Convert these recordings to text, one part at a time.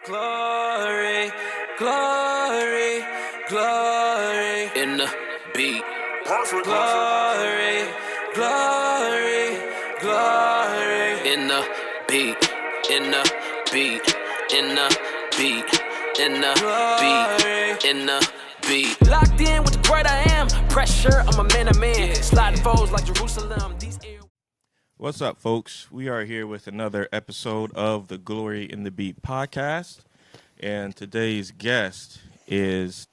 Glory, glory, glory in the beat. Glory, glory, glory in the beat, in the beat, in the beat, in the beat, in the beat. Locked in with the great I am. Pressure, I'm a man. Sliding foes like Jerusalem. What's up, folks? We are here with another episode of the Glory in the Beat podcast. And today's guest is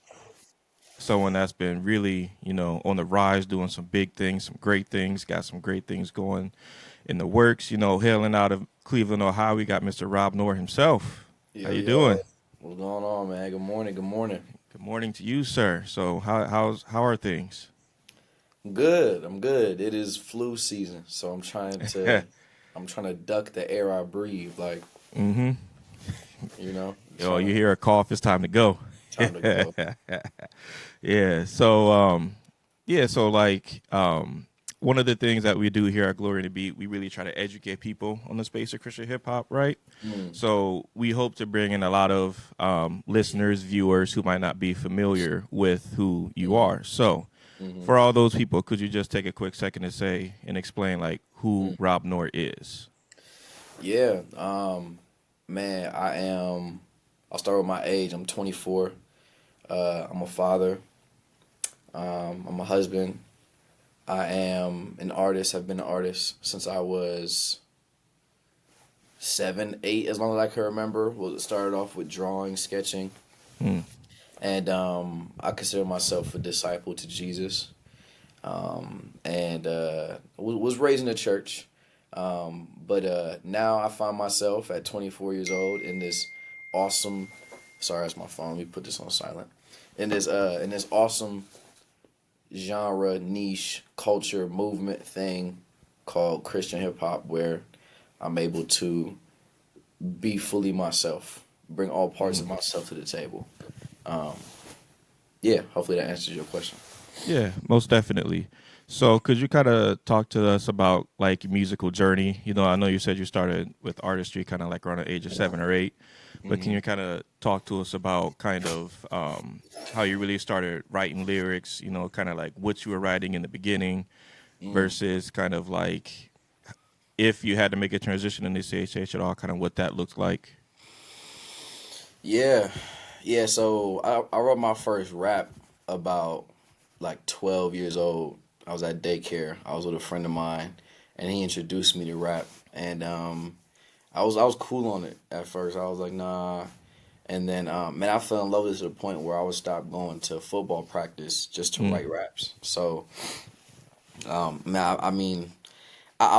someone that's been really, on the rise, doing some big things, some great things, got some great things going in the works. Hailing out of Cleveland, Ohio, we got Mr. Rob Noor himself. How you doing? What's going on, man? Good morning. Good morning to you, sir. So how are things? I'm good. It is flu season, so I'm trying to duck the air I breathe. Like, you hear a cough, it's time to go. Time to go. Yeah. So, one of the things that we do here at Glory in the Beat, we really try to educate people on the space of Christian hip hop, right? So we hope to bring in a lot of listeners, viewers who might not be familiar with who you are. So for all those people, could you just take a quick second to say and explain who Rob Noor is? Yeah. Man, I'll start with my age. I'm 24. I'm a father. I'm a husband. I am an artist. I've been an artist since I was 7, 8, as long as I can remember. Well, it started off with drawing, sketching. And I consider myself a disciple to Jesus. And was raised in a church. But now I find myself at 24 years old in this awesome, sorry, that's my phone. Let me put this on silent. In this awesome genre, niche, culture, movement thing called Christian hip hop, where I'm able to be fully myself, bring all parts of myself to the table. Hopefully that answers your question. Yeah, most definitely. So could you kind of talk to us about your musical journey? I know you said you started with artistry kind of around the age of 7 or 8, but can you kind of talk to us about kind of how you really started writing lyrics, kind of what you were writing in the beginning versus kind of if you had to make a transition in this age at all, kind of what that looked like? Yeah, so I wrote my first rap about 12 years old. I was at daycare. I was with a friend of mine, and he introduced me to rap. And I was cool on it at first. I was like, nah. And then, I fell in love with it to the point where I would stop going to football practice just to write raps. So, I'll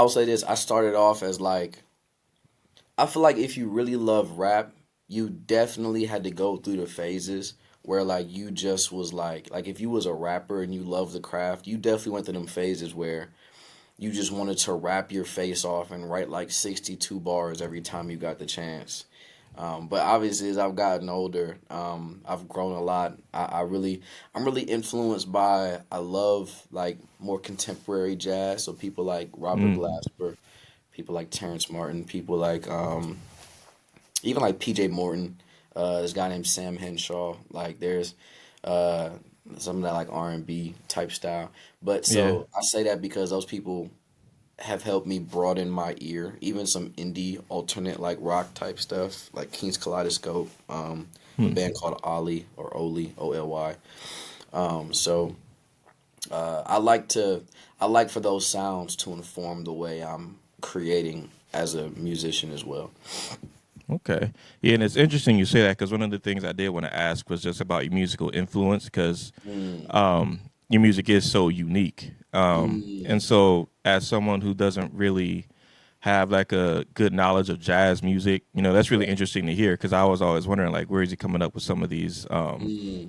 say this. I started off as I feel like if you really love rap, you definitely had to go through the phases where you just was if you was a rapper and you loved the craft, you definitely went through them phases where you just wanted to rap your face off and write 62 bars every time you got the chance. But obviously as I've gotten older, I've grown a lot. I'm really influenced by, I love more contemporary jazz. So people like Robert Glasper, people like Terrence Martin, people even PJ Morton. This guy named Sam Henshaw. There's some of that R&B type style. But so I say that because those people have helped me broaden my ear. Even some indie alternate rock type stuff, like King's Kaleidoscope, a band called Ollie or Oli, Oly. I like for those sounds to inform the way I'm creating as a musician as well. Okay. Yeah, and it's interesting you say that because one of the things I did want to ask was just about your musical influence because your music is so unique. And so as someone who doesn't really have a good knowledge of jazz music, that's really interesting to hear because I was always wondering where is he coming up with some of these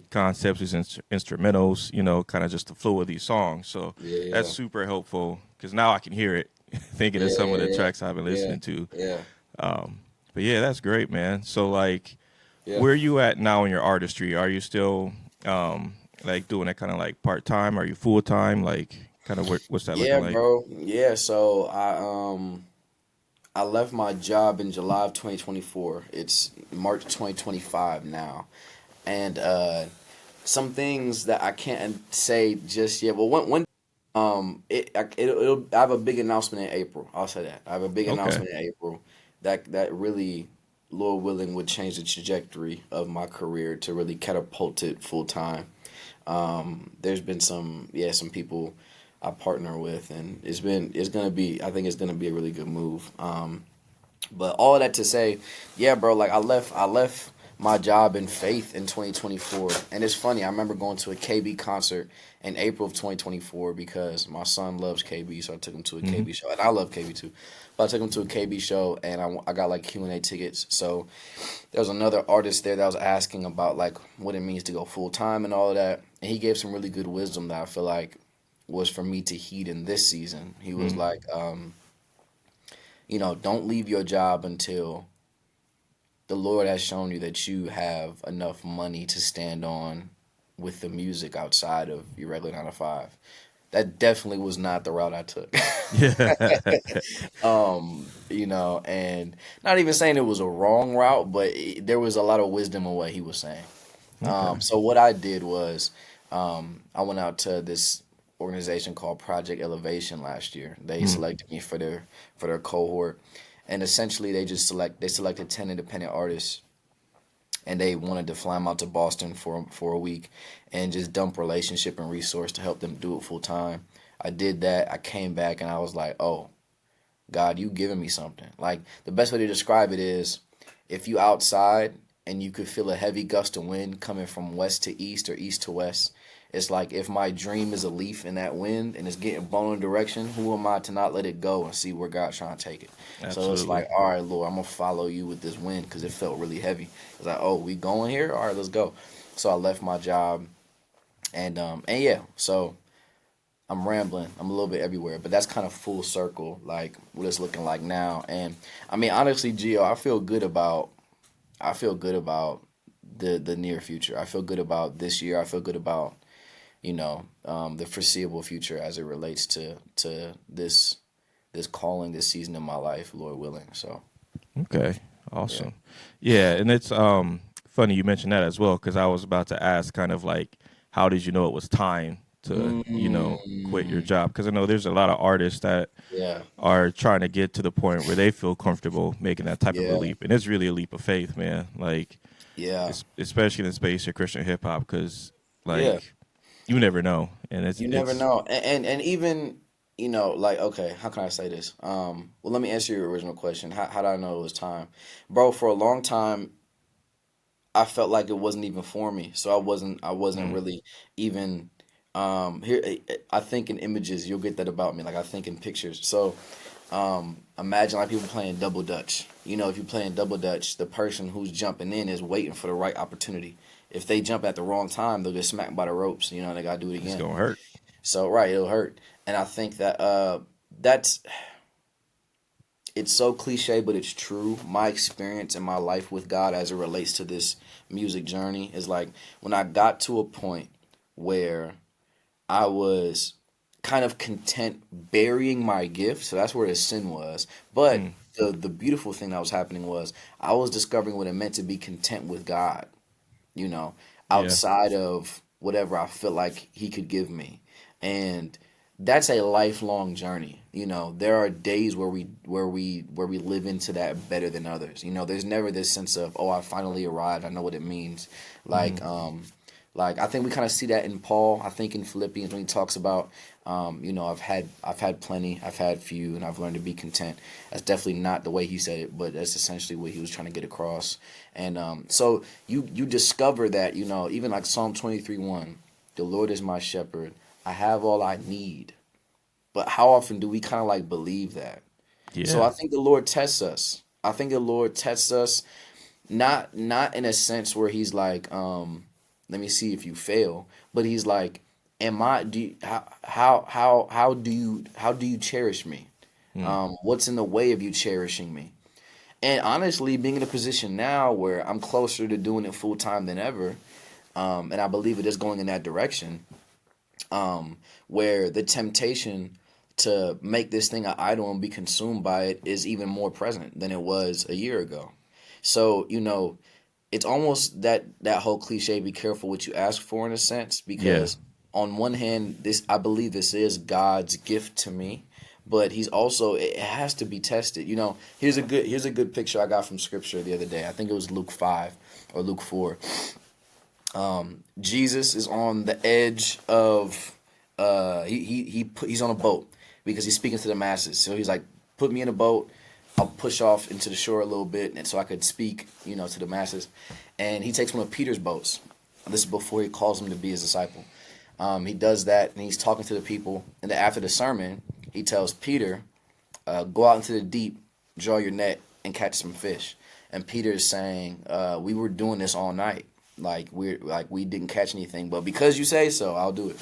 concepts, these instrumentals, kind of just the flow of these songs. So that's super helpful because now I can hear it thinking of some of the tracks I've been listening to. But yeah, that's great, man. So where are you at now in your artistry? Are you still doing it kind of part-time? Are you full-time? What's that looking like? Yeah, bro. Yeah, so I left my job in July of 2024. It's March 2025 now, and some things that I can't say just yet. Well, one I have a big announcement in April. I'll say that I have a big Okay. announcement in April that really, Lord willing, would change the trajectory of my career to really catapult it full time. There's been some people I partner with, and it's gonna be I think it's gonna be a really good move. But all that to say, yeah, bro, like I left my job in faith in 2024. And it's funny, I remember going to a KB concert in April of 2024 because my son loves KB, so I took him to a Hmm. KB show. And I love KB too. But I took him to a KB show and I got like Q&A tickets. So there was another artist there that was asking about like what it means to go full time and all of that. And he gave some really good wisdom that I feel like was for me to heed in this season. He was Hmm. like, don't leave your job until the Lord has shown you that you have enough money to stand on with the music outside of your regular 9 to 5. That definitely was not the route I took. Yeah. And not even saying it was a wrong route, but there was a lot of wisdom in what he was saying. Okay. So what I did was I went out to this organization called Project Elevation last year. They Hmm. selected me for their cohort, and essentially they selected 10 independent artists, and they wanted to fly them out to Boston for a week and just dump relationship and resource to help them do it full time. I did that. I came back and I was like, oh God, you giving me something. Like the best way to describe it is if you outside and you could feel a heavy gust of wind coming from west to east or east to west. It's like if my dream is a leaf in that wind and it's getting blown in a direction, who am I to not let it go and see where God's trying to take it? So it's Absolutely. like, all right, Lord, I'm gonna follow you with this wind because it felt really heavy. It's like, oh, we going here? All right, let's go. So I left my job and yeah, so I'm rambling. I'm a little bit everywhere, but that's kind of full circle, like what it's looking like now. And I mean, honestly, Gio, I feel good about the near future. I feel good about this year. I feel good about the foreseeable future as it relates to this calling, this season of my life, Lord willing. So Okay. yeah. Awesome. Yeah, and it's funny you mentioned that as well because I was about to ask kind of like how did you know it was time to, quit your Mm, job? Because I know there's a lot of artists that yeah, are trying to get to the point where they feel comfortable making that type of a yeah, leap, and it's really a leap of faith, man. Like, yeah, especially in the space of Christian hip hop, because yeah. like you never know, and it's You never it's know, and even like okay, how can I say this? Well, let me answer your original question. How did I know it was time, bro? For a long time, I felt like it wasn't even for me, so I wasn't mm, really even here. I think in images, you'll get that about me. Like I think in pictures. So imagine like people playing double dutch. If you're playing double dutch, the person who's jumping in is waiting for the right opportunity. If they jump at the wrong time, they'll get smacked by the ropes. They gotta do it it's again. gonna hurt. So right, it'll hurt. And I think that that's it's so cliche, but it's true. My experience in my life with God as it relates to this music journey is like when I got to a point where I was kind of content burying my gift. So that's where the sin was. But Mm, the beautiful thing that was happening was I was discovering what it meant to be content with God, you know, yeah, outside of whatever I feel like he could give me. And that's a lifelong journey. There are days where we live into that better than others. There's never this sense of, oh, I finally arrived. I know what it means. mm, Like I think we kind of see that in Paul. I think in Philippians when he talks about, I've had plenty, I've had few, and I've learned to be content. That's definitely not the way he said it, but that's essentially what he was trying to get across. And so you discover that even like Psalm 23:1, the Lord is my shepherd, I have all I need. But how often do we kind of like believe that? So yeah, I think the Lord tests us. I think the Lord tests us not in a sense where he's like, let me see if you fail, but he's like, am I do you, how do you cherish me? mm, What's in the way of you cherishing me? And honestly, being in a position now where I'm closer to doing it full time than ever, and I believe it is going in that direction, where the temptation to make this thing an idol and be consumed by it is even more present than it was a year ago. So, it's almost that whole cliche, be careful what you ask for, in a sense, Yeah. because on one hand, I believe this is God's gift to me, but he's also, it has to be tested. Here's a good picture I got from scripture the other day. I think it was Luke 5 or Luke 4. Jesus is on the edge of he's on a boat because he's speaking to the masses. So he's like, put me in a boat, I'll push off into the shore a little bit, and so I could speak, to the masses. And he takes one of Peter's boats. This is before he calls him to be his disciple. He does that, and he's talking to the people. And then after the sermon, he tells Peter, go out into the deep, draw your net, and catch some fish. And Peter is saying, we were doing this all night. We didn't catch anything, but because you say so, I'll do it.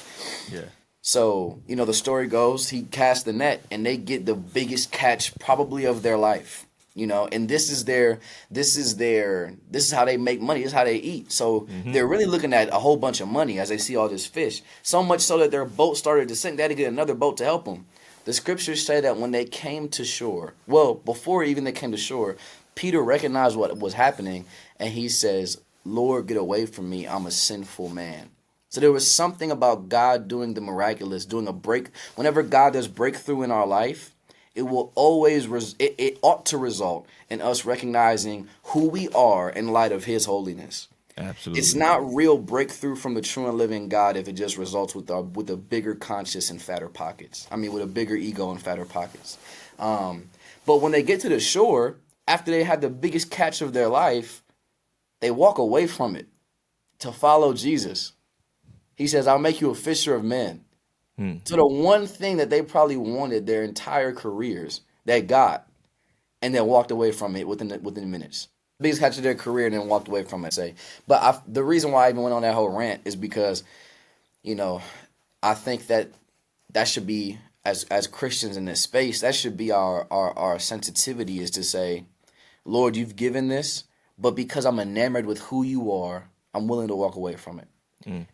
Yeah. So, the story goes, he casts the net and they get the biggest catch probably of their life, and this is how they make money. This is how they eat. So they're really looking at a whole bunch of money as they see all this fish, so much so that their boat started to sink. They had to get another boat to help them. The scriptures say that when they came to shore, well, before even they came to shore, Peter recognized what was happening and he says, Lord, get away from me. I'm a sinful man. So there was something about God doing the miraculous, doing a break. Whenever God does breakthrough in our life, it will always, it ought to result in us recognizing who we are in light of his holiness. Absolutely. It's not real breakthrough from the true and living God if it just results with a bigger conscience and fatter pockets. With a bigger ego and fatter pockets. But when they get to the shore, after they had the biggest catch of their life, they walk away from it to follow Jesus. He says, I'll make you a fisher of men. So the one thing that they probably wanted their entire careers, they got, and then walked away from it within minutes. Biggest catch of their career, and then walked away from it. But the reason why I even went on that whole rant is because, I think that should be, as Christians in this space, that should be our sensitivity, is to say, Lord, you've given this, but because I'm enamored with who you are, I'm willing to walk away from it.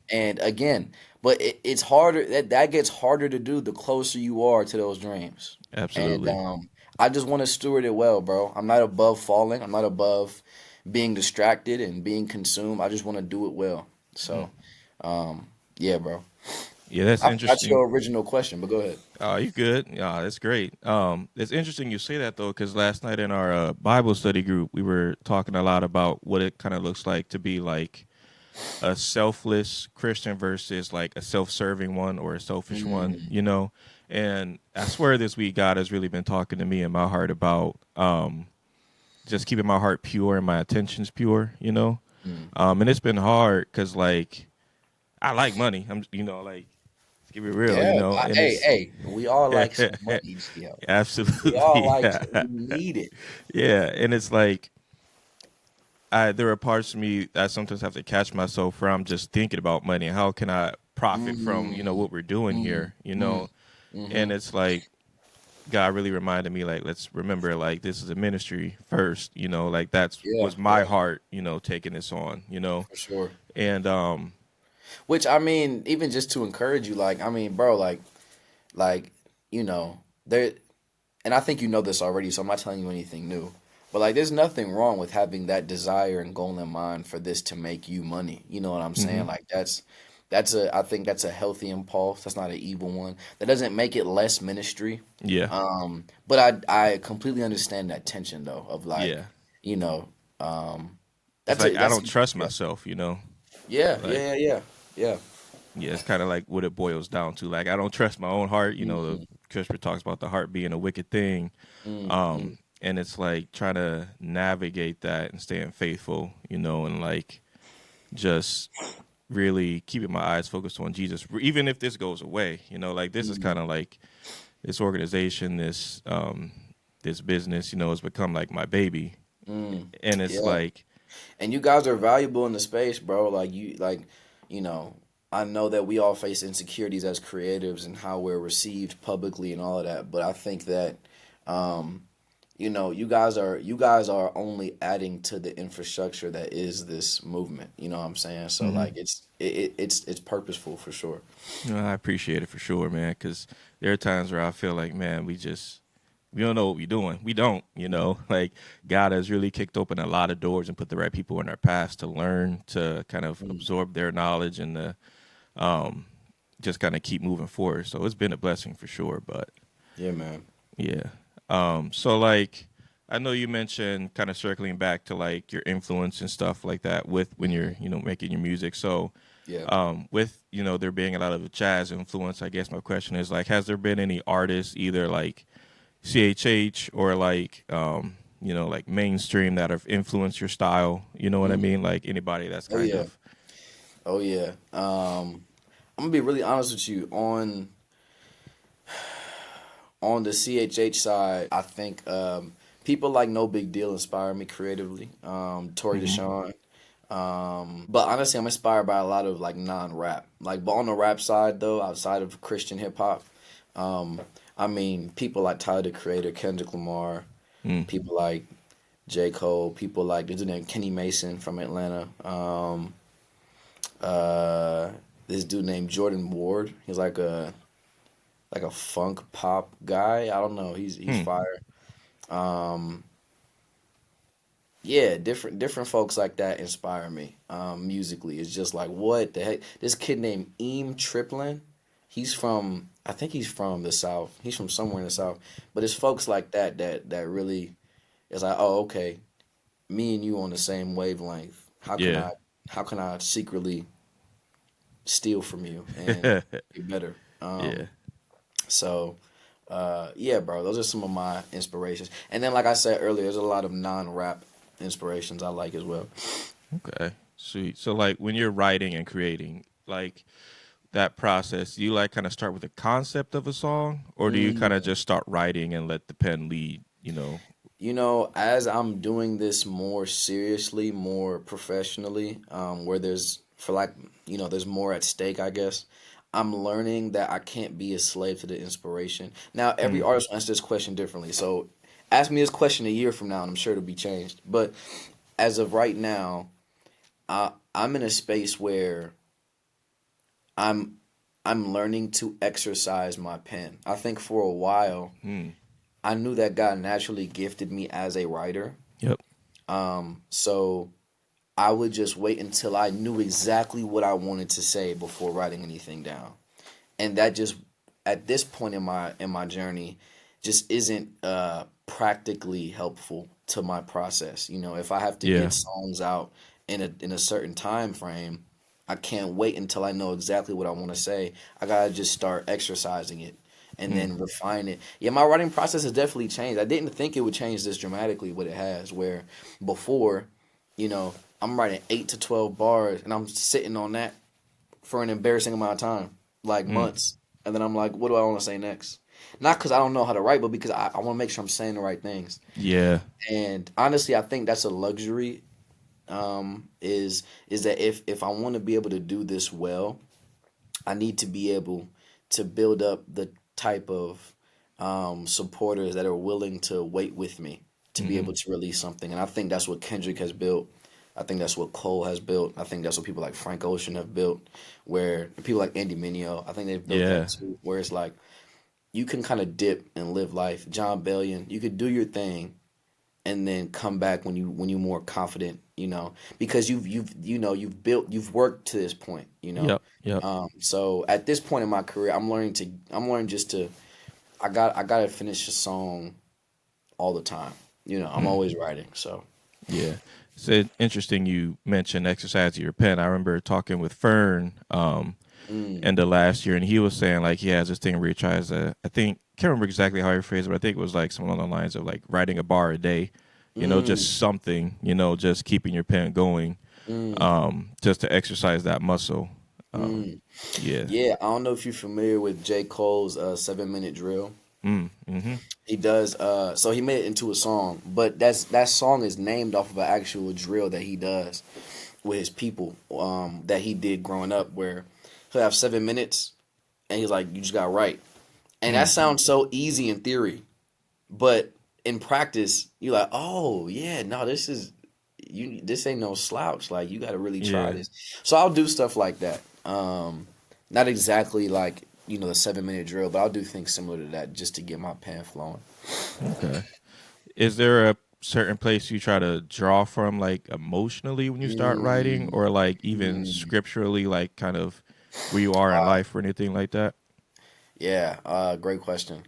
And again, but it's harder. That gets harder to do the closer you are to those dreams. Absolutely. And I just want to steward it well, bro. I'm not above falling. I'm not above being distracted and being consumed. I just want to do it well. So, yeah, bro. Yeah, that's That's interesting. your original question, but go ahead. Oh, you good? Yeah, that's great. It's interesting you say that though, because last night in our Bible study group, we were talking a lot about what it kind of looks like to be like a selfless Christian versus like a self-serving one or a selfish one, And I swear this week God has really been talking to me in my heart about just keeping my heart pure and my intentions pure, And it's been hard because like I like money. I'm, let's keep it real, Yeah, And hey, we all like some money, yo. absolutely, We all like yeah. it. We need it. Yeah, and it's like there are parts of me that I sometimes have to catch myself from just thinking about money and how can I profit from what we're doing here, and it's like God really reminded me like let's remember like this is a ministry first, like that's was my heart, taking this on, For sure. and Which even just to encourage you, bro, there, and I think you know this already, so I'm not telling you anything new. But like, there's nothing wrong with having that desire and goal in mind for this to make you money. You know what I'm saying? Like I think that's a healthy impulse. That's not an evil one. That doesn't make it less ministry. yeah, But I completely understand that tension though of like, yeah. It's that's like I that's don't trust myself, yeah, like yeah. yeah, it's kind of like what it boils down to. Like I don't trust my own heart. The scripture talks about the heart being a wicked thing. And it's like trying to navigate that and staying faithful, and like just really keeping my eyes focused on Jesus, even if this goes away, like this is kind of like this organization, this business, has become like my baby, and it's like, and you guys are valuable in the space, bro. I know that we all face insecurities as creatives and how we're received publicly and all of that, but I think that you guys are only adding to the infrastructure that is this movement. You know what I'm saying? So Mm-hmm. like it's purposeful for sure. I appreciate it for sure, man. Because there are times where I feel like, man, we don't know what we're doing. We don't, like God has really kicked open a lot of doors and put the right people in our paths to learn, to kind of Mm. absorb their knowledge and um, just kind of keep moving forward. So it's been a blessing for sure. But Yeah, man. yeah. So like, I know you mentioned kind of circling back to like your influence and stuff like that with when you're, making your music. So, Yeah. with, there being a lot of jazz influence, I guess my question is like, has there been any artists either like CHH or like, like mainstream that have influenced your style? You know what I Mm. mean? Like anybody that's Oh kind yeah. of, Oh yeah. I'm gonna be really honest with you on the CHH side. I think people like No Big Deal inspire me creatively. Tori hmm Deshawn. But honestly, I'm inspired by a lot of like non-rap. Like, but on the rap side though, outside of Christian hip hop, um, I mean, people like Tyler the Creator, Kendrick Lamar, mm, people like J. Cole, people like this dude named Kenny Mason from Atlanta. Uh, this dude named Jordan Ward. He's like a funk pop guy. I don't know. He's hmm, fire. Um, yeah, different folks like that inspire me. Musically, it's just like what the heck. This kid named Eam Triplin. I think he's from the South. He's from somewhere in the South. But it's folks like that really is like, oh, okay, me and you on the same wavelength. yeah, How can I secretly steal from you and get better? yeah. So yeah, bro, those are some of my inspirations. And then, like I said earlier, there's a lot of non-rap inspirations I like as well. Okay, sweet. So like when you're writing and creating, like that process, do you like kind of start with the concept of a song, or do you kind of Mm. just start writing and let the pen lead? As I'm doing this more seriously, more professionally, where there's more at stake, I guess. I'm learning that I can't be a slave to the inspiration. Now, every Mm, artist answers this question differently. So, ask me this question a year from now, and I'm sure it'll be changed. But as of right now, I'm in a space where I'm I'm learning to exercise my pen. I think for a while, mm, I knew that God naturally gifted me as a writer. yep. So I would just wait until I knew exactly what I wanted to say before writing anything down. And that just at this point in my journey just isn't practically helpful to my process. If I have to Yeah. get songs out in a certain time frame, I can't wait until I know exactly what I want to say. I gotta just start exercising it and Mm, then refine it. Yeah, my writing process has definitely changed. I didn't think it would change this dramatically, but it has. Where before, you know, I'm writing 8 to 12 bars, and I'm sitting on that for an embarrassing amount of time, like mm, months, and then I'm like, what do I want to say next? Not because I don't know how to write, but because I want to make sure I'm saying the right things. yeah. And honestly, I think that's a luxury. Is that if I want to be able to do this well, I need to be able to build up the type of supporters that are willing to wait with me to be hmm able to release something. And I think that's what Kendrick has built. I think that's what Cole has built. I think that's what people like Frank Ocean have built. Where people like Andy Mineo, I think they've built that Yeah. too. Where it's like you can kind of dip and live life. John Bellion, you could do your thing and then come back when you more confident, because you've worked to this point. Yep. Yep. So at this point in my career, I'm learning just to I gotta finish a song all the time. I'm Mm, always writing. So yeah. It's interesting you mentioned exercising your pen. I remember talking with Fern mm, end of last year, and he was saying like he has this thing where he tries to. I think can't remember exactly how he phrased it, but I think it was like something along the lines of like writing a bar a day. mm, Just something. Just keeping your pen going. mm, Just to exercise that muscle. Um, mm. yeah. Yeah, I don't know if you're familiar with J. Cole's 7 minute drill. Mm-hmm. He does. So he made it into a song, but that song is named off of an actual drill that he does with his people. That he did growing up, where he'll have 7 minutes, and he's like, "You just got to write," and that Mm, sounds so easy in theory, but in practice, you're like, oh yeah, no, this ain't no slouch. Like you got to really try Yeah. this. So I'll do stuff like that. Not exactly like the 7 minute drill, but I'll do things similar to that just to get my pen flowing. Okay. Is there a certain place you try to draw from, like emotionally, when you start writing, Mm, or like even mm. scripturally, like kind of where you are in life or anything like that? Yeah, great question.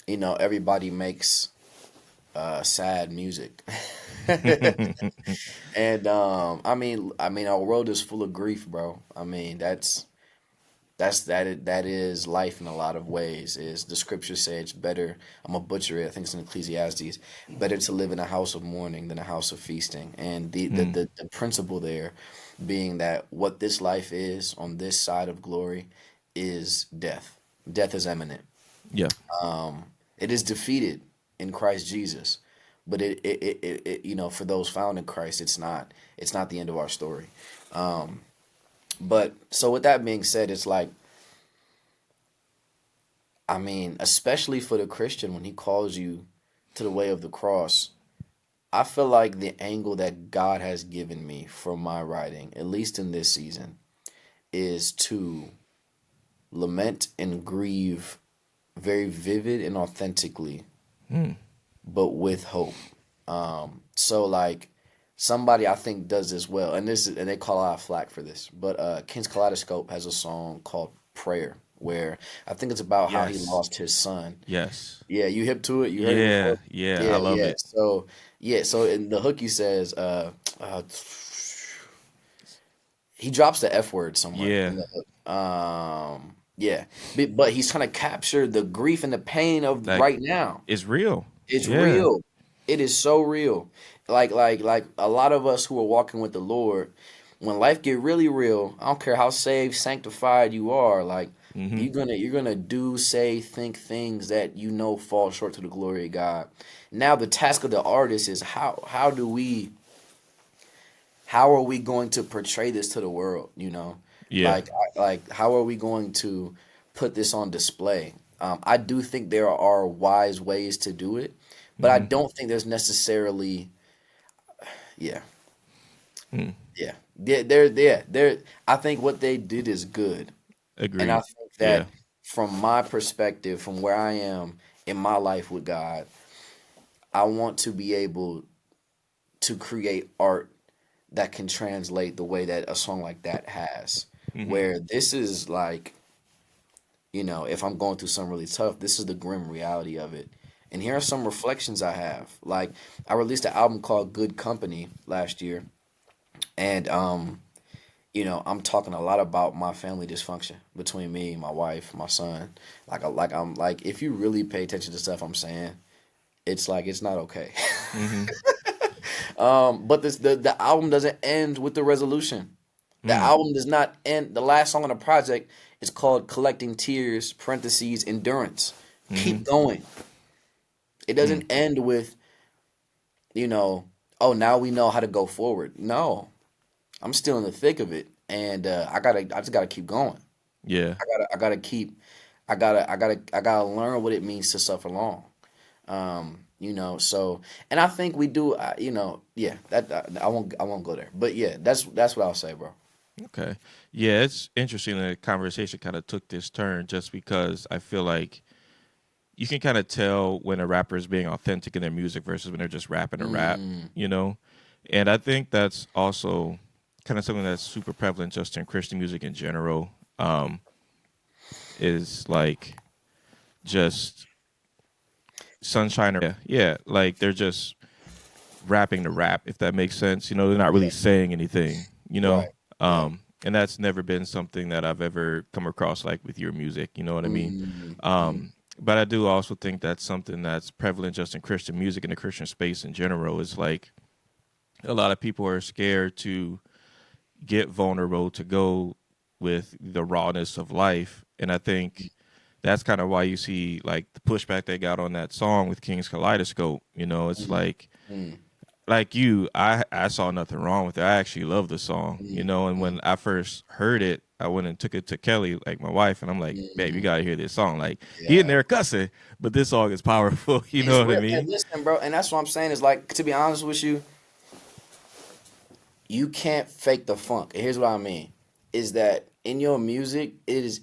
Everybody makes sad music. And I mean, our world is full of grief, bro. I mean, that is life in a lot of ways. Is the scriptures say it's better? I'm gonna butcher it. I think it's in Ecclesiastes. Better to live in a house of mourning than a house of feasting. And the principle there being that what this life is on this side of glory is death. Death is imminent. Yeah. It is defeated in Christ Jesus, but for those found in Christ, it's not the end of our story. But so with that being said, it's like, I mean, especially for the Christian, when he calls you to the way of the cross, I feel like the angle that God has given me for my writing, at least in this season, is to lament and grieve very vivid and authentically, but with hope. So like somebody I think does this well, and they call a lot of flack for this, but King's Kaleidoscope has a song called Prayer, where I think it's about how he Yes. lost his son. Yes. Yeah, you hip to it? You heard it Yeah. before? Yeah. I Yeah, love yeah. it. So in the hook he says, he drops the F word somewhere Yeah. in the hook. Yeah, but he's trying to capture the grief and the pain of Like, right now. it's real. It's Yeah. real. It is so real. Like a lot of us who are walking with the Lord, when life get really real, I don't care how saved, sanctified you are, like Hmm. you're gonna do, say, think things that fall short to the glory of God. Now the task of the artist is how are we going to portray this to the world? Yeah. Like how are we going to put this on display? I do think there are wise ways to do it, but I Hmm. don't think there's necessarily, yeah, Mm. yeah, they're. I think what they did is good, and I Agreed. think Yeah. that from my perspective, from where I am in my life with God, I want to be able to create art that can translate the way that a song like that has. Hmm. Where this is like, if I'm going through something really tough, this is the grim reality of it. And here are some reflections I have. Like, I released an album called Good Company last year, and I'm talking a lot about my family dysfunction between me, my wife, my son. I'm like, if you really pay attention to stuff I'm saying, it's like it's not okay. Hmm. But the album doesn't end with the resolution. The Mm. album does not end. The last song on the project is called "Collecting Tears" (parentheses endurance). Hmm. Keep going. It Mm. doesn't end with oh, now we know how to go forward. No, I'm still in the thick of it, and I just gotta keep going. Yeah. I gotta learn what it means to suffer long. So, and I think we do. Yeah, that I won't go there, but yeah, that's what I'll say, bro. Okay. Yeah, it's interesting that the conversation kind of took this turn just because I feel like you can kind of tell when a rapper is being authentic in their music versus when they're just rapping a rap, Mm, you know? And I think that's also kind of something that's super prevalent just in Christian music in general, is like just sunshine. Yeah, yeah, like they're just rapping to rap, if that makes sense. They're not really yeah, saying anything, right, right. and that's never been something that I've ever come across like with your music, you know what I mean? Mm, mm, But I do also think that's something that's prevalent just in Christian music and the Christian space in general. Is like a lot of people are scared to get vulnerable, to go with the rawness of life. And I think that's kind of why you see like the pushback they got on that song with King's Kaleidoscope. It's mm, mm, like you, I saw nothing wrong with it. I actually love the song, mm, and mm, when I first heard it, I went and took it to Kelly, like my wife, and I'm like, babe, you gotta hear this song. Like he in Yeah. there cussing, but this song is powerful. You It's know what I real. mean? And listen, bro, and that's what I'm saying is like, to be honest with you, you can't fake the funk. And here's what I mean is that in your music, it is,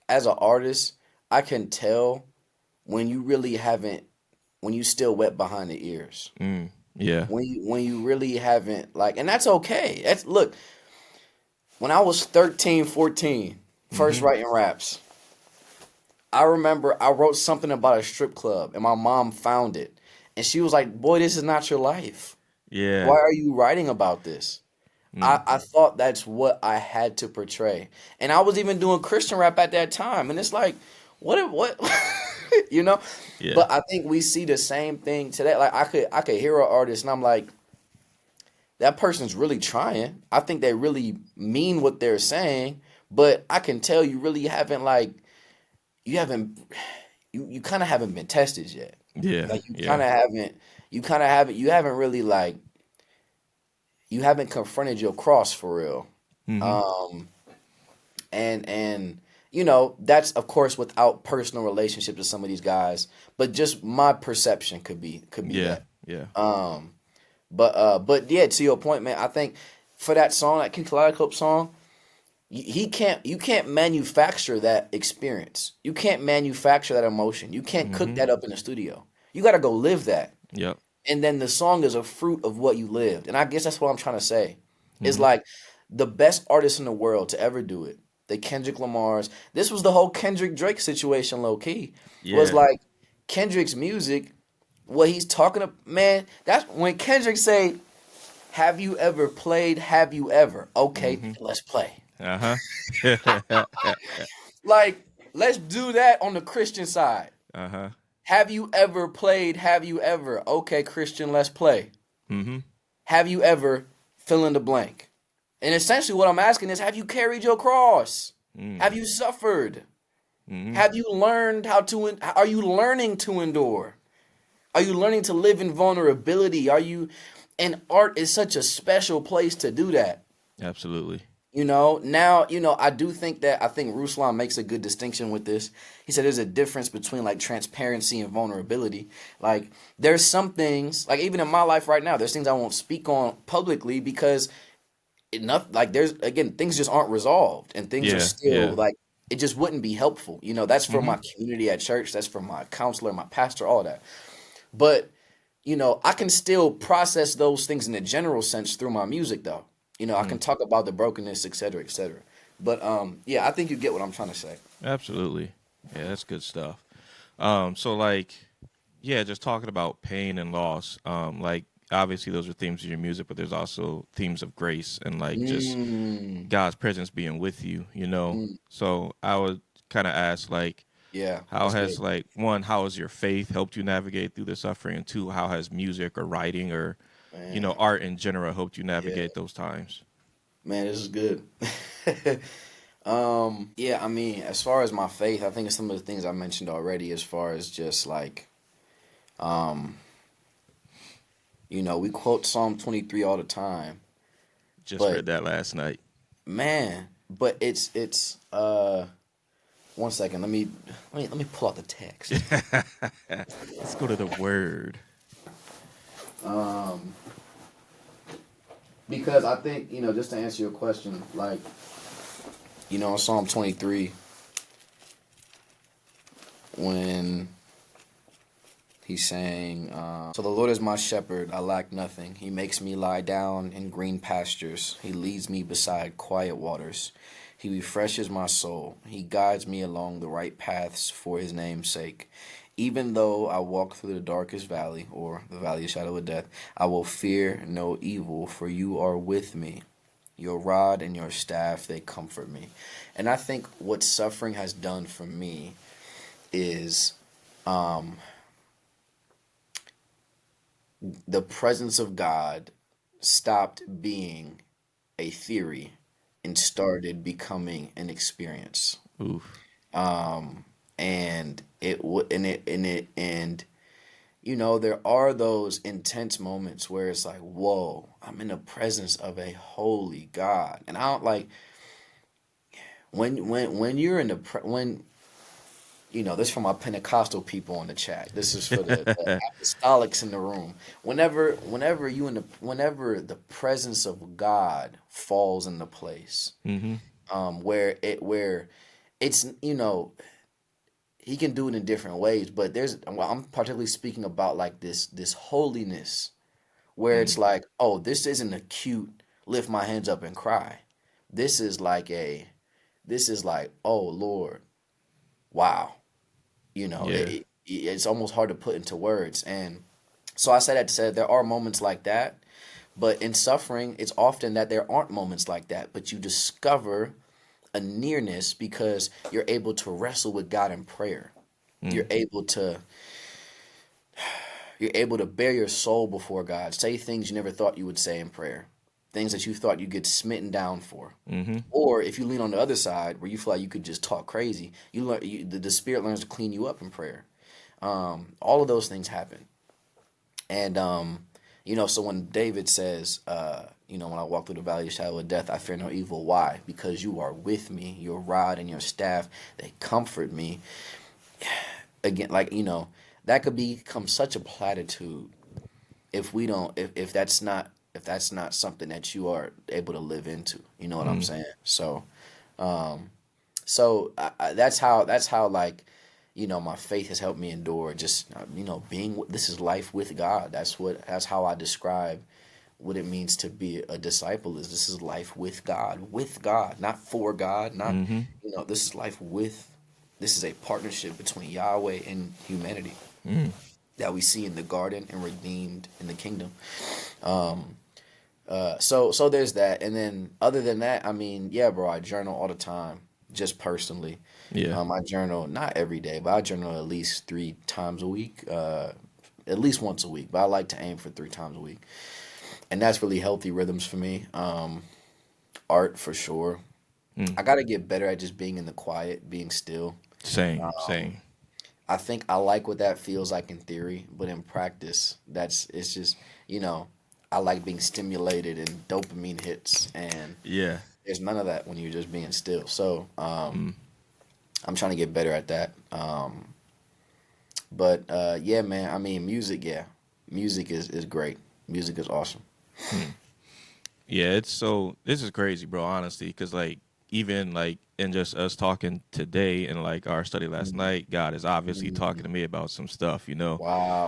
as an artist, I can tell when you really haven't, when you still wet behind the ears. Yeah. When you really haven't, like, and that's okay. That's, look, when I was 13, 14, first writing raps, I remember I wrote something about a strip club and my mom found it. And she was like, boy, this is not your life. Yeah. Why are you writing about this? I thought that's what I had to portray. And I was even doing Christian rap at that time. And it's like, what you know? Yeah. But I think we see the same thing today. Like I could hear an artist and I'm like, that person's really trying. I think they really mean what they're saying, but I can tell you really haven't, like, you kind of haven't been tested yet. Yeah. Like you Yeah. kind of haven't you haven't really, like, you haven't confronted your cross for real. And you know, that's of course without personal relationships with some of these guys, but just my perception could be Yeah. that. Yeah. But yeah, to your point, man, I think for that song, that King Kaleidoscope song, you can't manufacture that experience. You can't manufacture that emotion. You can't cook that up in the studio. You got to go live that. Yep. And then the song is a fruit of what you lived. And I guess that's what I'm trying to say. It's like the best artists in the world to ever do it. The Kendrick Lamar's. This was the whole Kendrick Drake situation, low key. Was Yeah. like Kendrick's music, what he's talking about, man. That's when Kendrick say, "Have you ever played? Have you ever?" Okay, let's play. Uh-huh. Like, let's do that on the Christian side. Uh-huh. Have you ever played? Have you ever? Okay, Christian, let's play. Have you ever fill in the blank? And essentially what I'm asking is, have you carried your cross? Have you suffered? Have you learned are you learning to endure? Are you learning to live in vulnerability? And art is such a special place to do that. Absolutely. You know, now, you know, I think Ruslan makes a good distinction with this. He said there's a difference between like transparency and vulnerability. Like there's some things, like even in my life right now, there's things I won't speak on publicly because things just aren't resolved and things are still like, it just wouldn't be helpful. You know, that's for my community at church. That's for my counselor, my pastor, all that. But, you know, I can still process those things in a general sense through my music though. You know, I can talk about the brokenness, et cetera, et cetera. But, yeah, I think you get what I'm trying to say. Absolutely. Yeah, that's good stuff. So like, yeah, just talking about pain and loss. Like obviously those are themes of your music, but there's also themes of grace and like just God's presence being with you, you know? So I would kind of ask like, Yeah. how that's has good. like, one, how has your faith helped you navigate through the suffering? And two, how has music or writing or, you know, art in general helped you navigate those times? Man, this is good. Yeah, I mean, as far as my faith, I think it's some of the things I mentioned already as far as just like, you know, we quote Psalm 23 all the time. Just But read that last night. man, but it's one second, let me pull out the text. Let's go to the word. Because I think, you know, just to answer your question, like, you know, in Psalm 23, when he's saying, so the Lord is my shepherd, I lack nothing. He makes me lie down in green pastures. He leads me beside quiet waters. He refreshes my soul. He guides me along the right paths for his name's sake. Even though I walk through the darkest valley, or the valley of shadow of death, I will fear no evil, for you are with me. Your rod and your staff, they comfort me. And I think what suffering has done for me is the presence of God stopped being a theory and started becoming an experience. Oof. And you know, there are those intense moments where it's like, whoa, I'm in the presence of a holy God. And I don't like, when you're in the when this is for my Pentecostal people on the chat. This is for the apostolics in the room. Whenever the presence of God falls into place, Mm-hmm. where it's he can do it in different ways, but I'm particularly speaking about like this holiness where it's like, oh, this isn't a cute lift my hands up and cry. This is like, oh Lord, wow. Yeah. It's almost hard to put into words. And so I say that to say there are moments like that, but in suffering, it's often that there aren't moments like that, but you discover a nearness because you're able to wrestle with God in prayer. You're able to bare your soul before God, say things you never thought you would say in prayer, things that you thought you'd get smitten down for. Mm-hmm. Or if you lean on the other side where you feel like you could just talk crazy, the Spirit learns to clean you up in prayer. All of those things happen. And, so when David says, when I walk through the valley of the shadow of death, I fear no evil. Why? Because you are with me. Your rod and your staff, they comfort me. Again, that could become such a platitude if that's not something that you are able to live into. You know what I'm saying? So, that's how like, my faith has helped me endure. Just this is life with God. That's how I describe what it means to be a disciple. This is life with God, not for God, not Mm-hmm. this is life with. This is a partnership between Yahweh and humanity that we see in the garden and redeemed in the kingdom. So there's that, and then other than that, I mean, yeah, bro, I journal all the time, just personally. Yeah. I journal not every day, but I journal at least 3 times a week, at least once a week. But I like to aim for 3 times a week, and that's really healthy rhythms for me. Art for sure. I got to get better at just being in the quiet, being still. Same. I think I like what that feels like in theory, but in practice, it's just, I like being stimulated and dopamine hits, and Yeah. there's none of that when you're just being still. So, I'm trying to get better at that. But yeah, man, I mean, music, yeah. Music is great. Music is awesome. Yeah, this is crazy, bro, honestly, because like even like in just us talking today and like our study last night, God is obviously talking to me about some stuff, Wow, and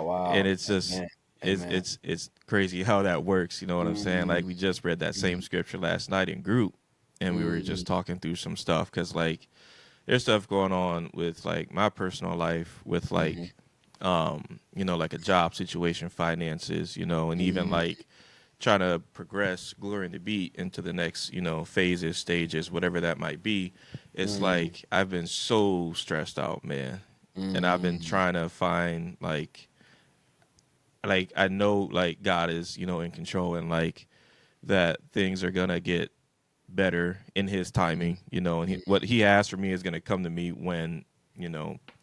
wow. it's just Amen. it's Amen. it's it's crazy how that works, you know what I'm saying? Like we just read that same scripture last night in group, and we were just talking through some stuff because like there's stuff going on with like my personal life with like like a job situation, finances, and even like trying to progress Glory and the Beat into the next, phases, stages, whatever that might be. It's like I've been so stressed out, man. And I've been trying to find like I know like God is, in control and like that things are gonna get better in his timing, and what he has for me is gonna come to me when,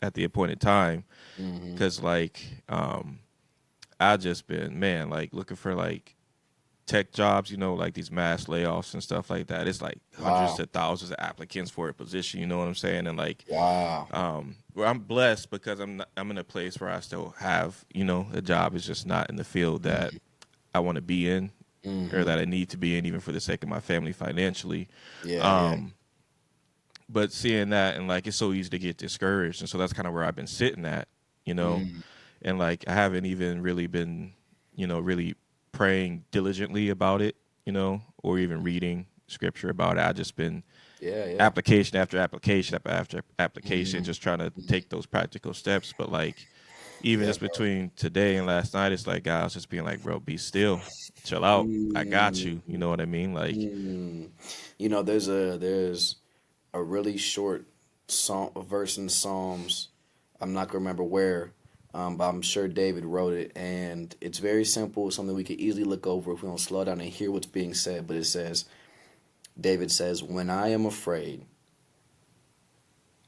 at the appointed time. Cause like I just been, man, like looking for like tech jobs, like these mass layoffs and stuff like that. It's like hundreds Wow. to thousands of applicants for a position, you know what I'm saying? And like Wow. where I'm blessed because I'm in a place where I still have, a job. Is just not in the field that I want to be in or that I need to be in even for the sake of my family financially. Yeah, yeah. Um but seeing that and like it's so easy to get discouraged, and so that's kind of where I've been sitting at, you know. And like I haven't even really been, really praying diligently about it, or even reading scripture about it. I just been Yeah, yeah. application after application after application, just trying to take those practical steps. But like even Yeah, just bro. between today and last night, it's like God was just being like, bro, be still, chill out. I got Mm, you. You know what I mean? Like, mm. There's a really short song verse in Psalms. I'm not gonna remember where, but I'm sure David wrote it, and it's very simple. Something we could easily look over if we don't slow down and hear what's being said. But it says, David says, "When I am afraid,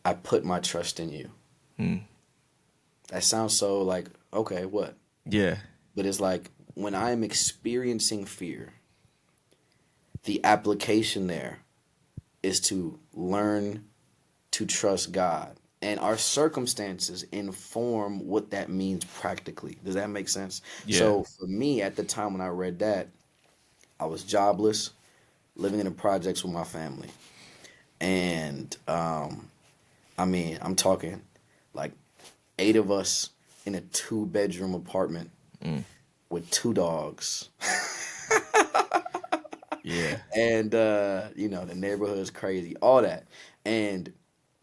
I put my trust in you." mm, That sounds so like okay, what? yeah, But it's like when I am experiencing fear, the application there is to learn to trust God. And our circumstances inform what that means practically. Does that make sense? Yeah. So for me, at the time when I read that, I was jobless, living in the projects with my family. And I mean, I'm talking like 8 of us in a 2-bedroom apartment with 2 dogs. Yeah. And you know, the neighborhood is crazy, all that. And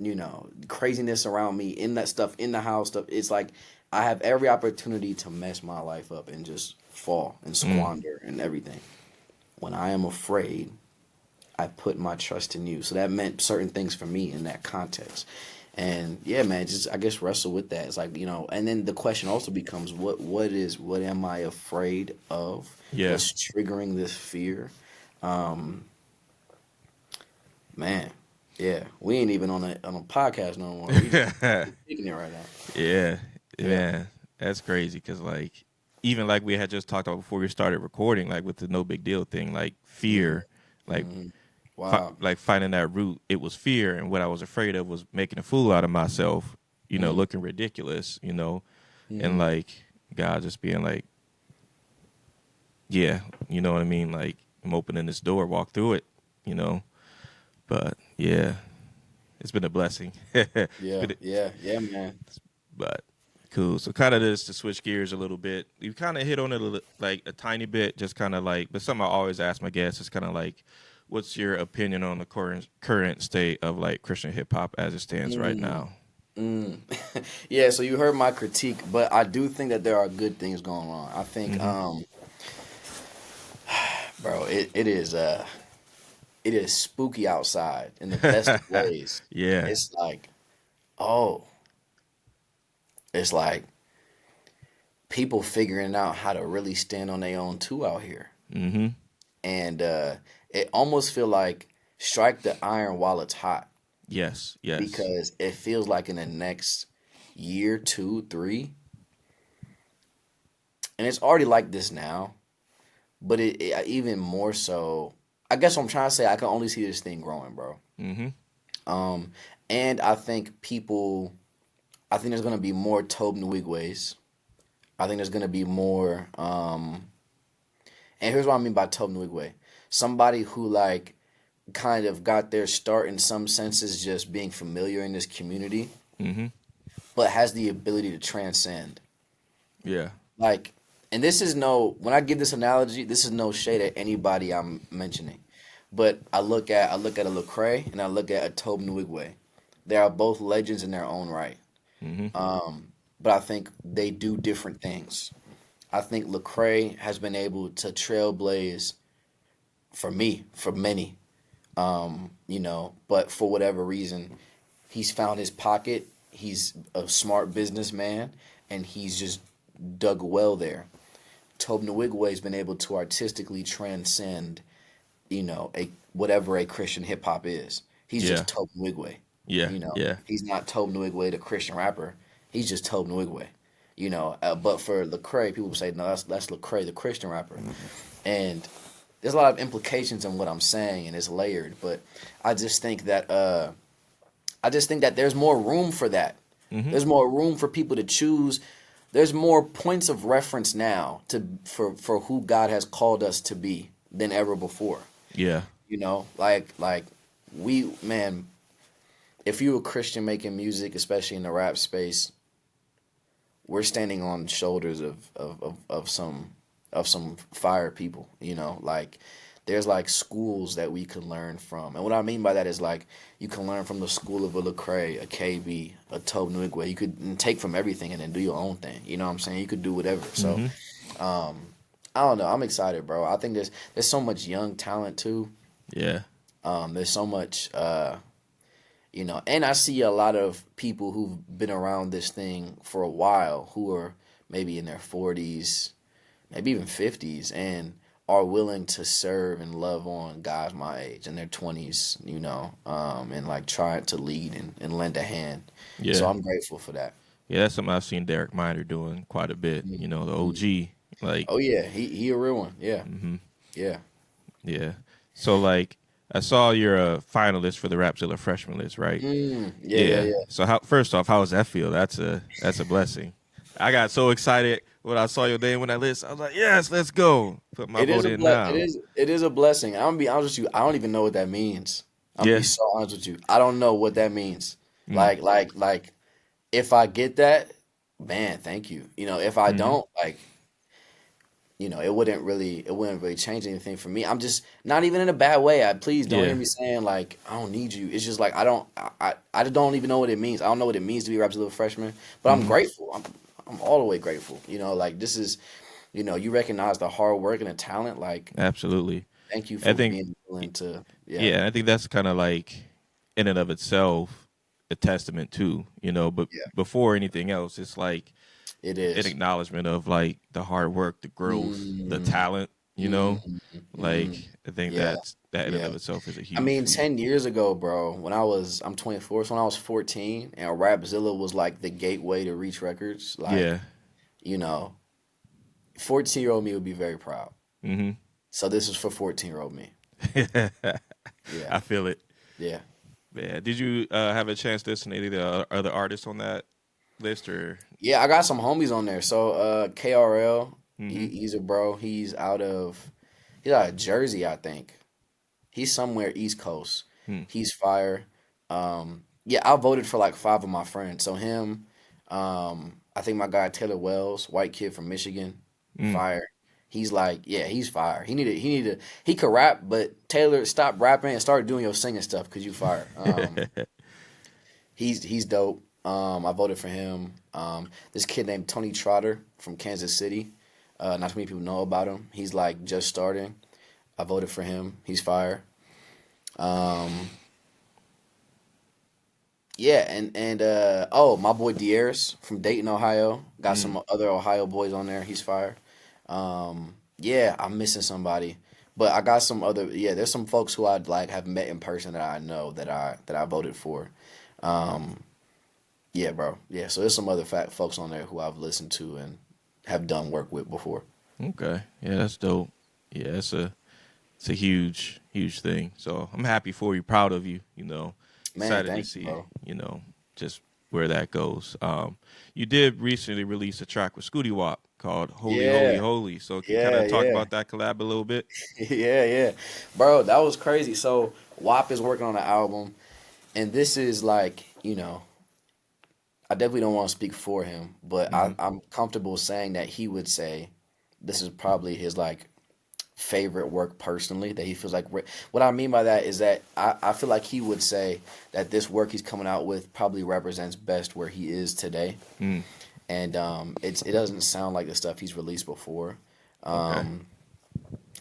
you know, craziness around me, in that stuff, in the house stuff. It's like I have every opportunity to mess my life up and just fall and squander and everything. When I am afraid, I put my trust in you. So that meant certain things for me in that context. And yeah, man, just I guess wrestle with that. It's like, you know, and then the question also becomes what am I afraid of? Yeah. What's triggering this fear? Man, yeah, we ain't even on a podcast no more. We just speaking it right now. Yeah, man, that's crazy. Because like, even like we had just talked about before we started recording, like with the no big deal thing, like fear, like Wow. like finding that root. It was fear, and what I was afraid of was making a fool out of myself. You know, looking ridiculous. You know, and like God just being like, yeah, you know what I mean. Like I'm opening this door, walk through it. You know. But yeah, it's been a blessing. Yeah, man. But cool. So kind of just to switch gears a little bit, you kind of hit on it like a tiny bit, just kind of like, but something I always ask my guests is kind of like, what's your opinion on the current state of like Christian hip hop as it stands right now? Yeah, so you heard my critique, but I do think that there are good things going on. I think, bro, it is spooky outside in the best of ways. Yeah. It's like, oh, it's like people figuring out how to really stand on their own too out here. Mm-hmm. And it almost feel like strike the iron while it's hot. Yes. Yes. Because it feels like in the next year, 2, 3, and it's already like this now, but it even more so. I guess what I'm trying to say, I can only see this thing growing, bro. Mm-hmm. And I think there's going to be more Tobe Nwigwe's. I think there's going to be more, and here's what I mean by Tobe Nwigwe. Somebody who like kind of got their start in some senses just being familiar in this community, but has the ability to transcend. Yeah. Like, and when I give this analogy, this is no shade at anybody I'm mentioning. But I look at a Lecrae and I look at a Tobe Nwigwe. They are both legends in their own right. But I think they do different things. I think Lecrae has been able to trailblaze for many, you know, but for whatever reason, he's found his pocket. He's a smart businessman and he's just dug well there. Tobe Nwigwe has been able to artistically transcend, you know, whatever a Christian hip hop is. He's just Tobe Nwigwe. Yeah. You know, Yeah. he's not Tobe Nwigwe, the Christian rapper. He's just Tobe Nwigwe. You know, but for Lecrae, people say, no, that's Lecrae, the Christian rapper. And there's a lot of implications in what I'm saying, and it's layered. But I just think that there's more room for that. There's more room for people to choose. There's more points of reference now for who God has called us to be than ever before. Yeah. You know, like man, if you're a Christian making music, especially in the rap space, we're standing on the shoulders of some fire people. You know, like there's like schools that we can learn from, and what I mean by that is like you can learn from the school of a Lecrae, a KB, a Tobe Nwigwe. You could take from everything and then do your own thing. You know what I'm saying? You could do whatever. So, I don't know. I'm excited, bro. I think there's so much young talent too. Yeah. There's so much, you know, and I see a lot of people who've been around this thing for a while who are maybe in their 40s, maybe even 50s, and are willing to serve and love on guys my age in their 20s, you know, and like trying to lead and lend a hand. Yeah. So I'm grateful for that. Yeah, that's something I've seen Derek Minor doing quite a bit. You know, the OG. Like, oh yeah, he a real one. Yeah, yeah. Yeah. So like, I saw you're a finalist for the Rapzilla freshman list, right? Yeah. So first off, how does that feel? That's a blessing. I got so excited when I saw your name on that list. I was like, yes, let's go. Put my vote in now. It is a blessing. I'm gonna be honest with you. I don't even know what that means. I'm gonna Yeah. be so honest with you. I don't know what that means. Mm. Like if I get that, man, thank you. If I Mm-hmm. don't, it wouldn't really change anything for me. I'm just not even in a bad way. Please don't hear Yeah. me saying like I don't need you. It's just like I don't even know what it means. I don't know what it means to be a Raptors little freshman, but I'm Mm-hmm. grateful. I'm all the way grateful. Like this is, you recognize the hard work and the talent. Like Absolutely. thank you I for think, being willing to. Yeah, yeah, I think that's kind of like, in and of itself, a testament too, but yeah, before anything else, it's like it an is. acknowledgement of like the hard work, the growth, the Mm, talent, mm. like I think Yeah, that in and yeah. of itself is a I huge mean, feat. 10 years ago, bro, I'm 24, so when I was 14 and Rapzilla was like the gateway to Reach Records, like, Yeah. you know, 14-year-old me would be very proud. Mm-hmm. So this is for 14-year-old me. Yeah, I feel it. yeah. Yeah. Did you have a chance to listen to any of the other artists on that list or? Yeah, I got some homies on there. So KRL, Mm-hmm. he's a bro. He's out of Jersey, I think. He's somewhere East Coast. Hmm. He's fire. Yeah, I voted for like five of my friends. So him, I think my guy Taylor Wells, white kid from Michigan, Mm. fire. He's like, yeah, he's fire. He could rap, but Taylor, stop rapping and start doing your singing stuff because you fire. He's dope. I voted for him. This kid named Tony Trotter from Kansas City. Not too many people know about him. He's like just starting. I voted for him. He's fire. Um, yeah, and my boy Dieris from Dayton, Ohio. Got Mm. some other Ohio boys on there. He's fire. Yeah, I'm missing somebody, but I got some other. Yeah, there's some folks who I'd like have met in person that I know that I voted for. Um, yeah, bro. Yeah, so there's some other fat folks on there who I've listened to and have done work with before. Okay. Yeah, that's dope. Yeah, it's a huge thing. So I'm happy for you, proud of you. Man, Excited to thank you, see, bro. just where that goes. You did recently release a track with Scooty Wop called "Holy, Holy, Yeah, Holy." So can you kind yeah, of talk yeah. about that collab a little bit? Yeah. Bro, that was crazy. So WAP is working on an album, and this is like, I definitely don't want to speak for him, but Mm-hmm. I'm comfortable saying that he would say this is probably his like favorite work personally. That he feels like what I mean by that is that I feel like he would say that this work he's coming out with probably represents best where he is today, Mm. and it doesn't sound like the stuff he's released before. Okay. Um,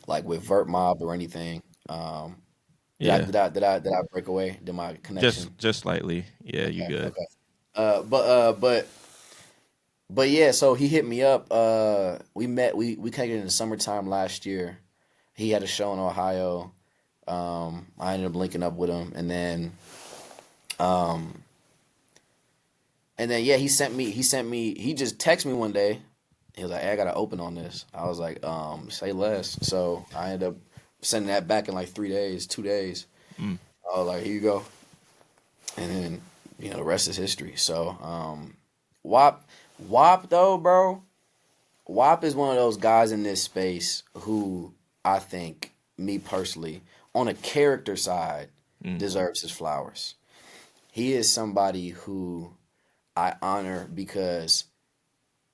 like with Vert Mob or anything. Did I Yeah. did I did I did I break away? Did my connection? Just slightly. Yeah, you Okay, good. okay. But yeah. So he hit me up. We met. We connected in the summertime last year. He had a show in Ohio. I ended up linking up with him, um, and then yeah, he sent me. He just texted me one day. He was like, "Hey, I got to open on this." I was like, "Say less." So I ended up sending that back in like 3 days, 2 days. Mm. I was like, "Here you go," and then the rest is history. So WAP, WAP though, bro. WAP is one of those guys in this space who I think, me personally, on a character side, Mm. deserves his flowers. He is somebody who I honor because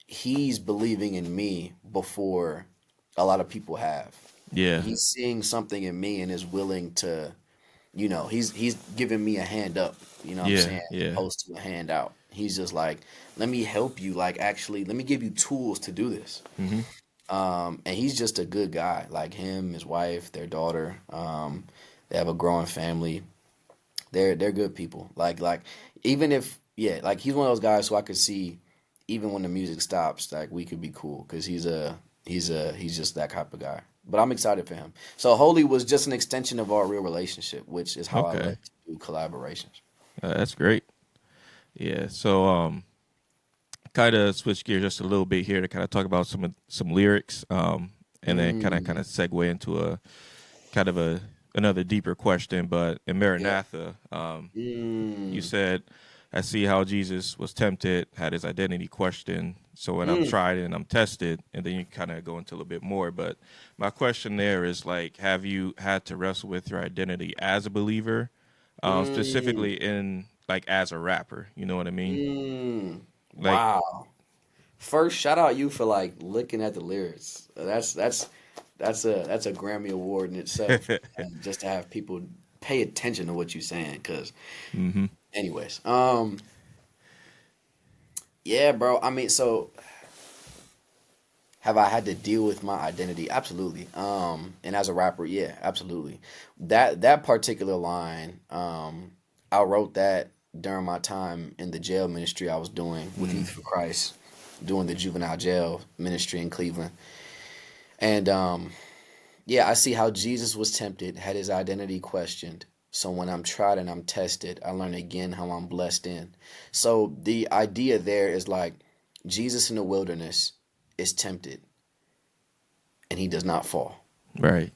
he's believing in me before a lot of people have. Yeah. He's seeing something in me and is willing to, he's giving me a hand up, you know what I'm Yeah. saying, Yeah. opposed to a hand out. He's just like, let me help you, like actually, let me give you tools to do this. Mm-hmm. And he's just a good guy. Like him, his wife, their daughter. They have a growing family. They're good people. Like even if like he's one of those guys who I could see even when the music stops, like we could be cool because he's just that type of guy. But I'm excited for him. So Holy was just an extension of our real relationship, which is how I Okay. like to do collaborations. That's great. Yeah. So kind of switch gears just a little bit here to kind of talk about some lyrics, and then kind of Mm, segue into a kind of a another deeper question, but in Maranatha, you said, I see how Jesus was tempted, had his identity questioned. So when I'm tried and I'm tested, and then you kind of go into a little bit more. But my question there is like, have you had to wrestle with your identity as a believer, specifically in like as a rapper? You know what I mean? Like, Wow. First, shout out you for like looking at the lyrics. That's a Grammy award in itself, and just to have people pay attention to what you're saying. Cause, anyways, yeah, bro. I mean, so have I had to deal with my identity? Absolutely. And as a rapper, yeah, absolutely. That particular line, I wrote that during my time in the jail ministry I was doing with Youth for Christ, doing the juvenile jail ministry in Cleveland. And yeah, I see how Jesus was tempted, had his identity questioned. So when I'm tried and I'm tested, I learn again how I'm blessed in. So the idea there is like Jesus in the wilderness is tempted and he does not fall. right.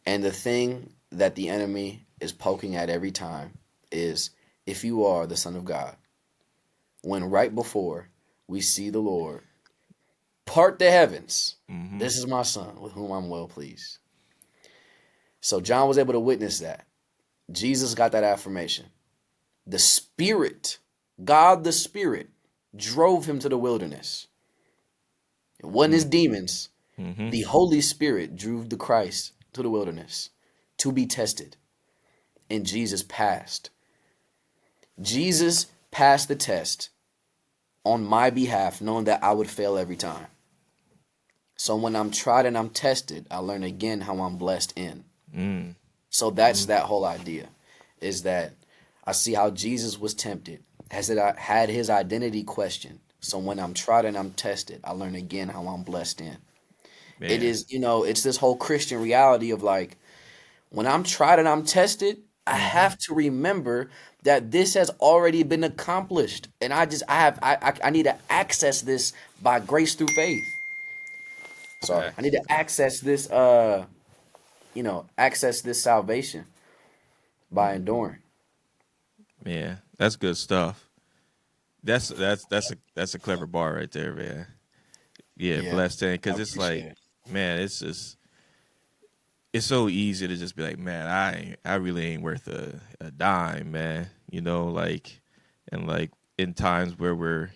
And the thing that the enemy is poking at every time is if you are the Son of God. When right before we see the Lord part the heavens, this is my son with whom I'm well pleased. So John was able to witness that. Jesus got that affirmation. The Spirit, God the Spirit, drove him to the wilderness. It wasn't his demons. The Holy Spirit drove the Christ to the wilderness to be tested. And Jesus passed. Jesus passed the test on my behalf, knowing that I would fail every time. So when I'm tried and I'm tested, I learn again how I'm blessed in. So that's that whole idea, is that I see how Jesus was tempted, had his identity questioned. So when I'm tried and I'm tested, I learn again how I'm blessed in. Man. It is, it's this whole Christian reality of like, when I'm tried and I'm tested, I have to remember that this has already been accomplished. And I need to access this by grace through faith. Sorry. I need to access this, access this salvation by enduring. Yeah, that's good stuff. That's a clever bar right there, man. Yeah, Yeah, blessed in, because I it's appreciate like, it. man, it's so easy to just be like, man, I really ain't worth a dime, man. You know, like, and like in times where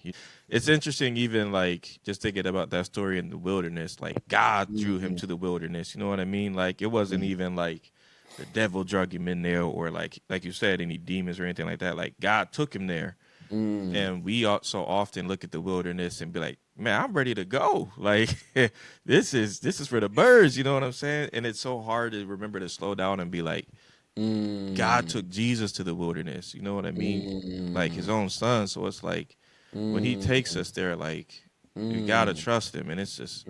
it's interesting, even like just thinking about that story in the wilderness, like God drew him to the wilderness. You know what I mean? Like it wasn't even like the devil drug him in there, or like you said, any demons or anything like that. Like God took him there. And we so often look at the wilderness and be like, man, I'm ready to go. Like this is for the birds, you know what I'm saying? And it's so hard to remember to slow down and be like, God took Jesus to the wilderness, you know what I mean? Like his own son. So it's like when he takes us there, like you gotta trust him. And it's just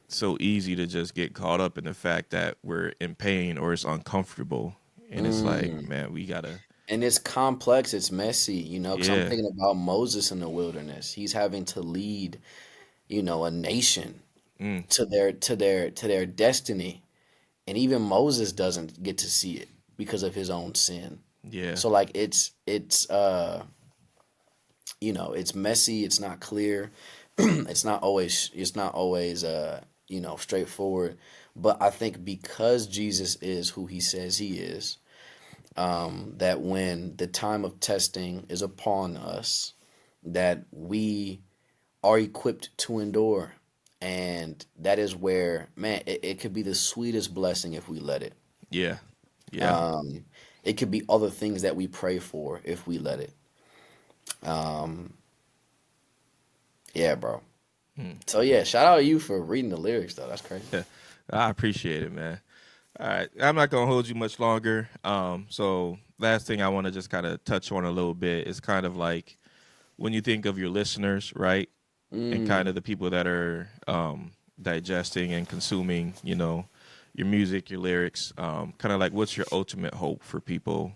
so easy to just get caught up in the fact that we're in pain or it's uncomfortable. And it's like, man, we gotta. And it's complex, it's messy, because I'm Yeah. thinking about Moses in the wilderness. He's having to lead, a nation to their destiny. And even Moses doesn't get to see it because of his own sin. Yeah. So like it's messy, it's not clear. it's not always straightforward. But I think because Jesus is who he says he is, that when the time of testing is upon us, that we are equipped to endure. And that is where, man, it could be the sweetest blessing if we let it. Yeah. Yeah. It could be other things that we pray for if we let it. Yeah, bro. So yeah, shout out to you for reading the lyrics though. That's crazy. I appreciate it, man. All right, I'm not gonna hold you much longer. So last thing I want to just kind of touch on a little bit is kind of like when you think of your listeners, right, and kind of the people that are digesting and consuming, your music, your lyrics. Kind of like, what's your ultimate hope for people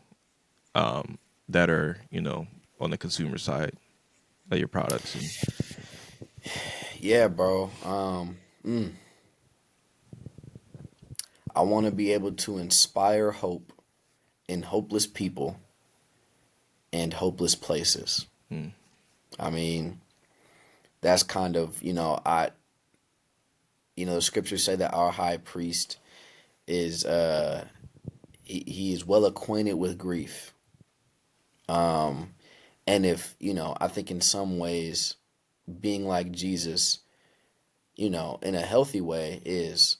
that are, on the consumer side of your products? And... Yeah, bro. I want to be able to inspire hope in hopeless people and hopeless places. I mean, that's kind of, the scriptures say that our high priest is, he is well acquainted with grief. And if, I think in some ways being like Jesus, in a healthy way is,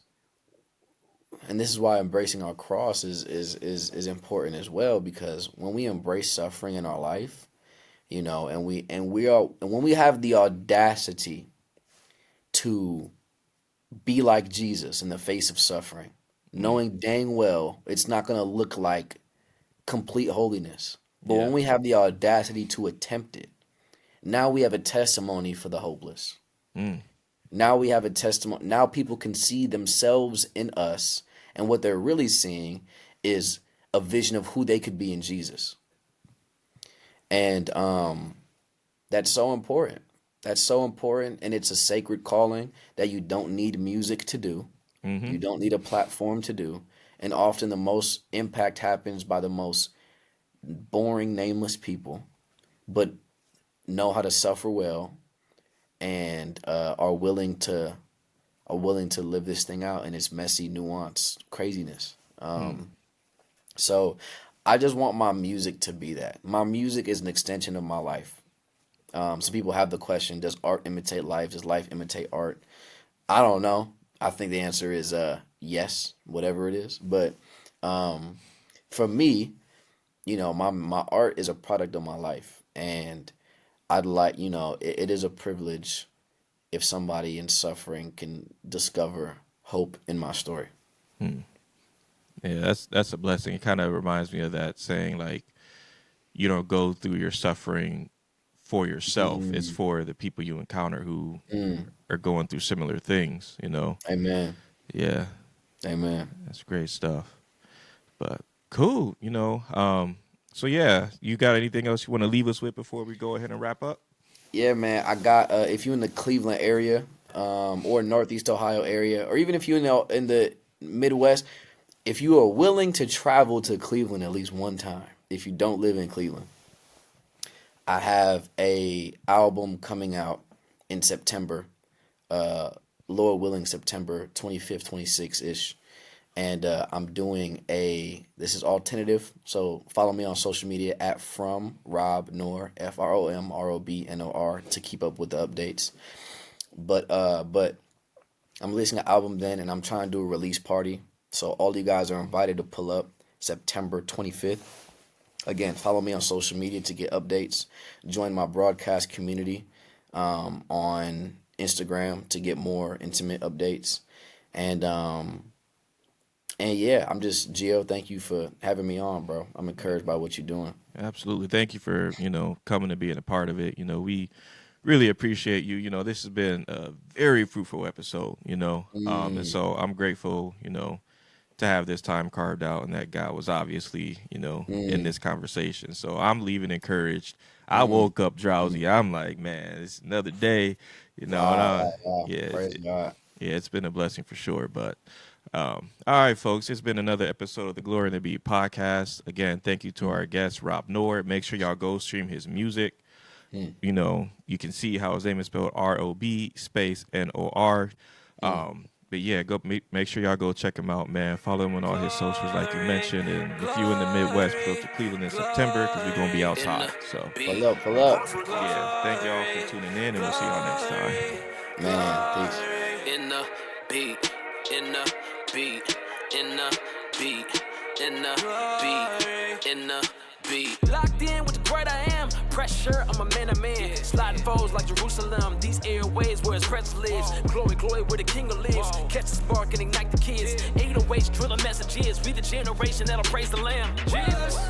and this is why embracing our cross is important as well, because when we embrace suffering in our life, and when we have the audacity to be like Jesus in the face of suffering, knowing dang well it's not going to look like complete holiness, but when we have the audacity to attempt it, now we have a testimony for the hopeless. Now we have a testimony. Now people can see themselves in us, and what they're really seeing is a vision of who they could be in Jesus. And that's so important. That's so important, and it's a sacred calling that you don't need music to do. You don't need a platform to do. And often the most impact happens by the most boring, nameless people, but know how to suffer well and are willing to live this thing out in its messy, nuanced craziness. So I just want my music to be that. My music is an extension of my life. Some people have the question, does art imitate life? Does life imitate art? I don't know. I think the answer is yes, whatever it is. But for me, my art is a product of my life. And I'd like, it is a privilege if somebody in suffering can discover hope in my story. Yeah, that's a blessing. It kind of reminds me of that saying, like, you don't go through your suffering for yourself. It's for the people you encounter who are going through similar things, Amen. Yeah. Amen. That's great stuff. But cool, so yeah, you got anything else you want to leave us with before we go ahead and wrap up? Yeah, man. I got if you're in the Cleveland area, or Northeast Ohio area, or even if you're in the Midwest, if you are willing to travel to Cleveland at least one time, if you don't live in Cleveland, I have a album coming out in September, Lord willing, September 25th, 26th-ish. And I'm doing this is all tentative, so follow me on social media at From Rob Nor, FROMROBNOR, to keep up with the updates. But I'm releasing an album then, and I'm trying to do a release party. So all you guys are invited to pull up September 25th. Again, follow me on social media to get updates. Join my broadcast community on Instagram to get more intimate updates. And yeah, I'm just, Gio, thank you for having me on, bro. I'm encouraged by what you're doing. Absolutely. Thank you for, coming and being a part of it. We really appreciate you. This has been a very fruitful episode, and so I'm grateful, to have this time carved out, and that God was obviously, in this conversation. So I'm leaving encouraged. I woke up drowsy. I'm like, man, it's another day, Praise Yeah, God. it's been a blessing for sure. But all right, folks, it's been another episode of the Glory in the Beat podcast. Again, thank you to our guest, Rob Nord. Make sure y'all go stream his music. You can see how his name is spelled, ROB_NOR. But yeah, go make sure y'all go check him out, man. Follow him on all his socials, like you mentioned. And if you in the Midwest, go to Cleveland in September, because we're gonna be outside. So Pull up. Yeah, thank y'all for tuning in, and we'll see y'all next time. Man, peace. In the beat, in the beat, in the beat, in the beat, in the beat. Locked in with the great I am. Pressure, I'm a man of man. Sliding foes like Jerusalem. These airways where his presence lives. Glory, glory where the king lives. Catch the spark and ignite the kids. 808s drilling messages. We the generation that'll praise the Lamb. Jesus.